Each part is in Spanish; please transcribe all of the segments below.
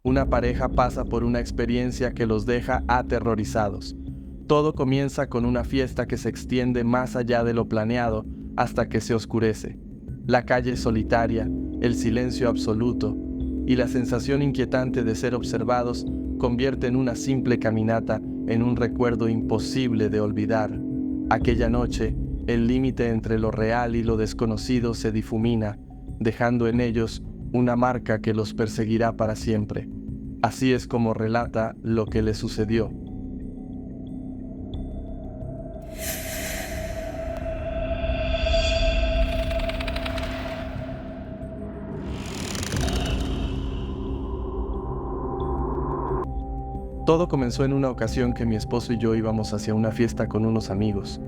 una pareja pasa por una experiencia que los deja aterrorizados. Todo comienza con una fiesta que se extiende más allá de lo planeado hasta que se oscurece. La calle solitaria, el silencio absoluto y la sensación inquietante de ser observados convierten una simple caminata en un recuerdo imposible de olvidar. Aquella noche, el límite entre lo real y lo desconocido se difumina, dejando en ellos una marca que los perseguirá para siempre. Así es como relata lo que le sucedió. Todo comenzó en una ocasión que mi esposo y yo íbamos hacia una fiesta con unos amigos.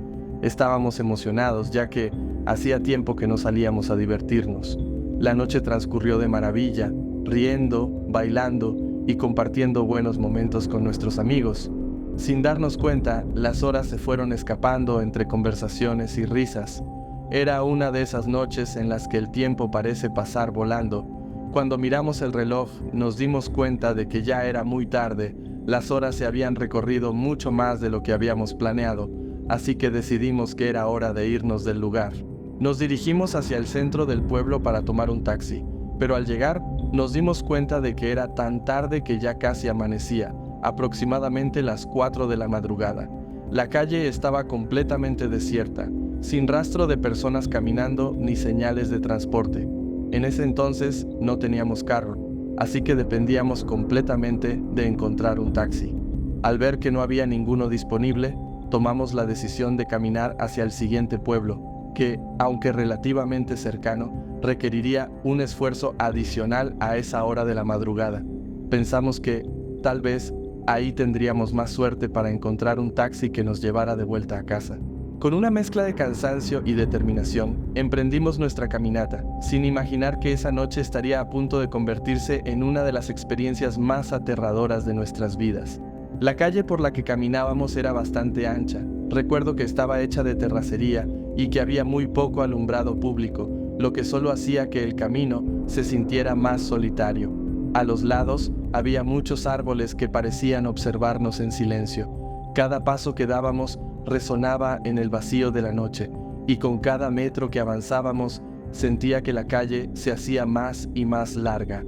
Estábamos emocionados ya que hacía tiempo que no salíamos a divertirnos. La noche transcurrió de maravilla, riendo, bailando y compartiendo buenos momentos con nuestros amigos. Sin darnos cuenta, las horas se fueron escapando entre conversaciones y risas. Era una de esas noches en las que el tiempo parece pasar volando. Cuando miramos el reloj, nos dimos cuenta de que ya era muy tarde. Las horas se habían recorrido mucho más de lo que habíamos planeado, así que decidimos que era hora de irnos del lugar. Nos dirigimos hacia el centro del pueblo para tomar un taxi, pero al llegar nos dimos cuenta de que era tan tarde que ya casi amanecía, aproximadamente las 4 de la madrugada. La calle estaba completamente desierta, sin rastro de personas caminando ni señales de transporte. En ese entonces no teníamos carro, así que dependíamos completamente de encontrar un taxi. Al ver que no había ninguno disponible, tomamos la decisión de caminar hacia el siguiente pueblo, que, aunque relativamente cercano, requeriría un esfuerzo adicional a esa hora de la madrugada. Pensamos que, tal vez, ahí tendríamos más suerte para encontrar un taxi que nos llevara de vuelta a casa. Con una mezcla de cansancio y determinación, emprendimos nuestra caminata, sin imaginar que esa noche estaría a punto de convertirse en una de las experiencias más aterradoras de nuestras vidas. La calle por la que caminábamos era bastante ancha. Recuerdo que estaba hecha de terracería y que había muy poco alumbrado público, lo que solo hacía que el camino se sintiera más solitario. A los lados había muchos árboles que parecían observarnos en silencio. Cada paso que dábamos resonaba en el vacío de la noche, y con cada metro que avanzábamos sentía que la calle se hacía más y más larga.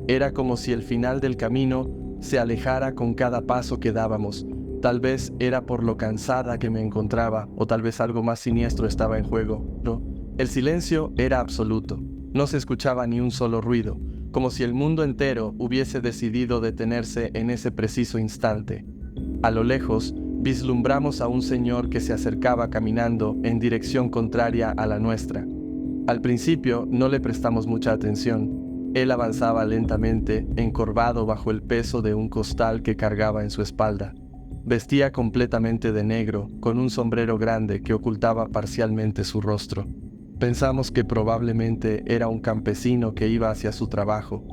Era como si el final del camino se alejara con cada paso que dábamos. Tal vez era por lo cansada que me encontraba, o tal vez algo más siniestro estaba en juego. No. El silencio era absoluto. No se escuchaba ni un solo ruido, como si el mundo entero hubiese decidido detenerse en ese preciso instante. A lo lejos, vislumbramos a un señor que se acercaba caminando en dirección contraria a la nuestra. Al principio no le prestamos mucha atención. Él avanzaba lentamente, encorvado bajo el peso de un costal que cargaba en su espalda. Vestía completamente de negro, con un sombrero grande que ocultaba parcialmente su rostro. Pensamos que probablemente era un campesino que iba hacia su trabajo,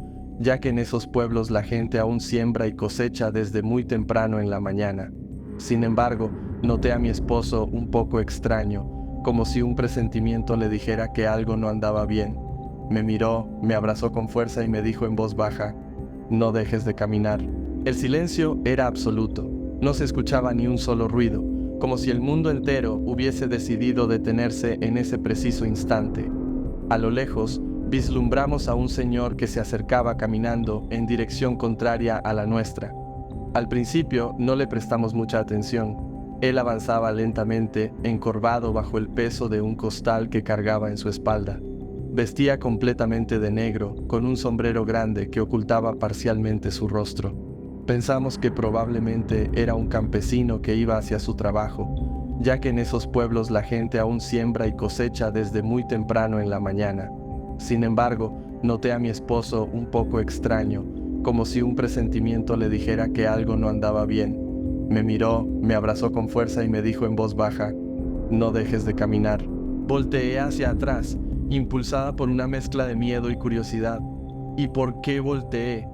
ya que en esos pueblos la gente aún siembra y cosecha desde muy temprano en la mañana. Sin embargo, noté a mi esposo un poco extraño, como si un presentimiento le dijera que algo no andaba bien. Me miró, me abrazó con fuerza y me dijo en voz baja: "No dejes de caminar". El silencio era absoluto. No se escuchaba ni un solo ruido, como si el mundo entero hubiese decidido detenerse en ese preciso instante. A lo lejos, vislumbramos a un señor que se acercaba caminando en dirección contraria a la nuestra. Al principio no le prestamos mucha atención. Él avanzaba lentamente, encorvado bajo el peso de un costal que cargaba en su espalda. Vestía completamente de negro, con un sombrero grande que ocultaba parcialmente su rostro. Pensamos que probablemente era un campesino que iba hacia su trabajo, ya que en esos pueblos la gente aún siembra y cosecha desde muy temprano en la mañana. Sin embargo, noté a mi esposo un poco extraño, como si un presentimiento le dijera que algo no andaba bien. Me miró, me abrazó con fuerza y me dijo en voz baja: "No dejes de caminar". Volteé hacia atrás, impulsada por una mezcla de miedo y curiosidad. ¿Y por qué volteé?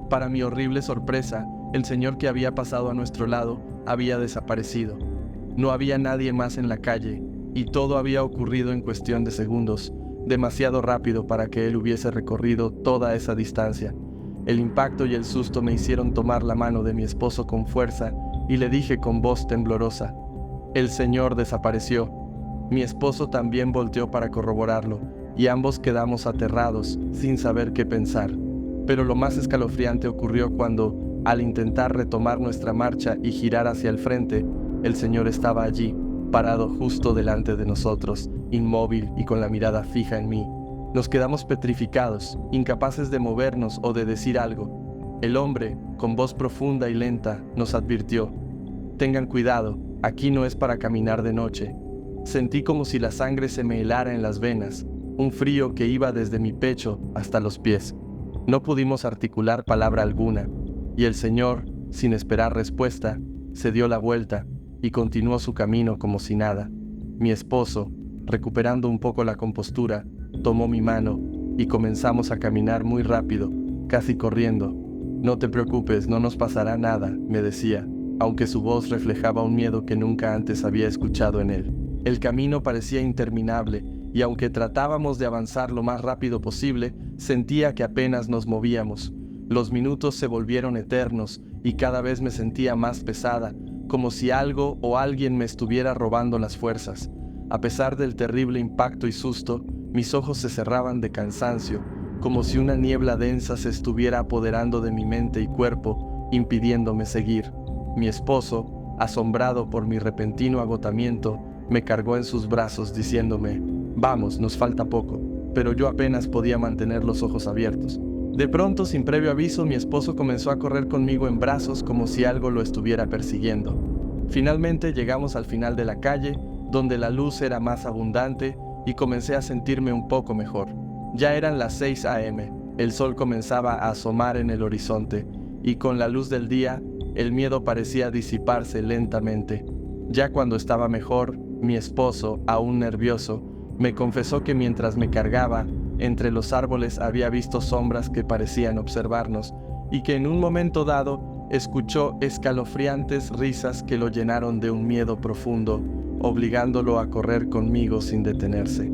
Para mi horrible sorpresa, el señor que había pasado a nuestro lado había desaparecido. No había nadie más en la calle, y todo había ocurrido en cuestión de segundos, demasiado rápido para que él hubiese recorrido toda esa distancia. El impacto y el susto me hicieron tomar la mano de mi esposo con fuerza y le dije con voz temblorosa: «El señor desapareció». Mi esposo también volteó para corroborarlo, y ambos quedamos aterrados, sin saber qué pensar. Pero lo más escalofriante ocurrió cuando, al intentar retomar nuestra marcha y girar hacia el frente, el señor estaba allí, parado justo delante de nosotros, inmóvil y con la mirada fija en mí. Nos quedamos petrificados, incapaces de movernos o de decir algo. El hombre, con voz profunda y lenta, nos advirtió: «Tengan cuidado, aquí no es para caminar de noche». Sentí como si la sangre se me helara en las venas, un frío que iba desde mi pecho hasta los pies. No pudimos articular palabra alguna, y el señor, sin esperar respuesta, se dio la vuelta y continuó su camino como si nada. Mi esposo, recuperando un poco la compostura, tomó mi mano y comenzamos a caminar muy rápido, casi corriendo. «No te preocupes, no nos pasará nada», me decía, aunque su voz reflejaba un miedo que nunca antes había escuchado en él. El camino parecía interminable, y aunque tratábamos de avanzar lo más rápido posible, sentía que apenas nos movíamos. Los minutos se volvieron eternos, y cada vez me sentía más pesada, como si algo o alguien me estuviera robando las fuerzas. A pesar del terrible impacto y susto, mis ojos se cerraban de cansancio, como si una niebla densa se estuviera apoderando de mi mente y cuerpo, impidiéndome seguir. Mi esposo, asombrado por mi repentino agotamiento, me cargó en sus brazos diciéndome: «Vamos, nos falta poco», pero yo apenas podía mantener los ojos abiertos. De pronto, sin previo aviso, mi esposo comenzó a correr conmigo en brazos como si algo lo estuviera persiguiendo. Finalmente llegamos al final de la calle, donde la luz era más abundante, y comencé a sentirme un poco mejor. Ya eran las 6 a.m., el sol comenzaba a asomar en el horizonte, y con la luz del día, el miedo parecía disiparse lentamente. Ya cuando estaba mejor, mi esposo, aún nervioso, me confesó que mientras me cargaba, entre los árboles había visto sombras que parecían observarnos, y que en un momento dado escuchó escalofriantes risas que lo llenaron de un miedo profundo, obligándolo a correr conmigo sin detenerse.